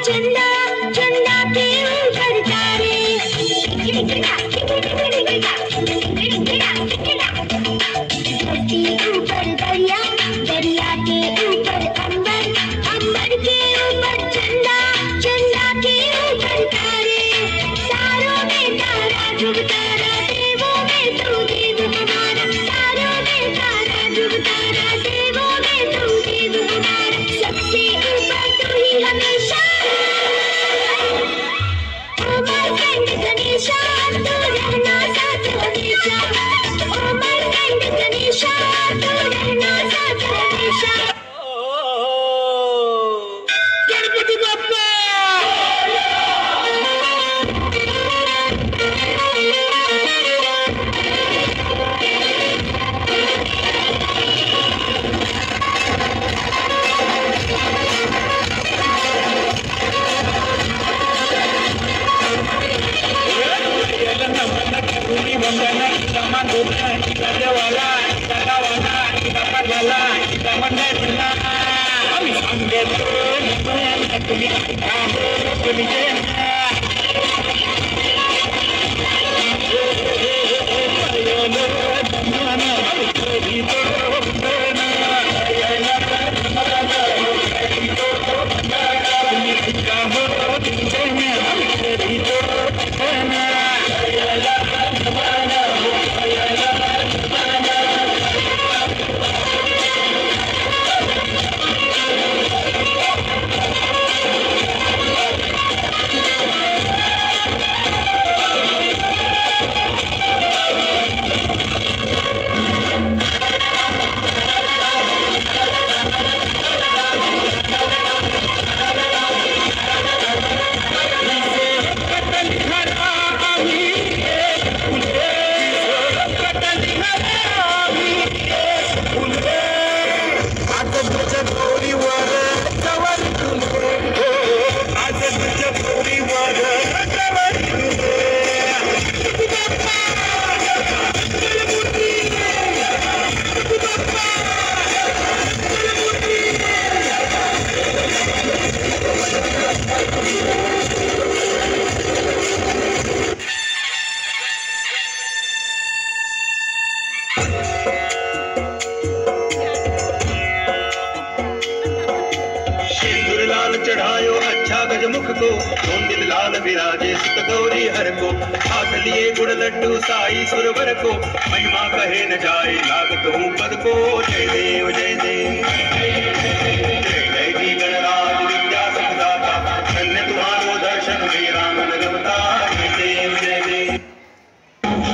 चंदा चंदा के ऊपर तारे धरती ऊपर दरिया दरिया के ऊपर अंबर अंबर के ऊपर चंदा चंदा के ऊपर तारे तारों में तारा ध्रुव तारा देवों में तू देव हमारा तारों में तारा ध्रुव तारा देवों में तू देव हमारा सबसे ऊपर तू ही हमेशा अमरकंड गणेशा तू रहना साथ हमेशा अमरकंड गणेशा तू रहना साथ हमेशा गणपति बप्पा चढ़ायो अच्छा गजमुख को दिल लाल विराजे सुत गौरी हर को हाथ लिए गुड़ लड्डू साई सुरवर को महिमा कहे न जाए लागत हूँ पद को जय देव जय देव जय जय जी गणराज विद्या सुखदाता धन्य तुम्हारो दर्शन में राम नगमता जय देव जय देव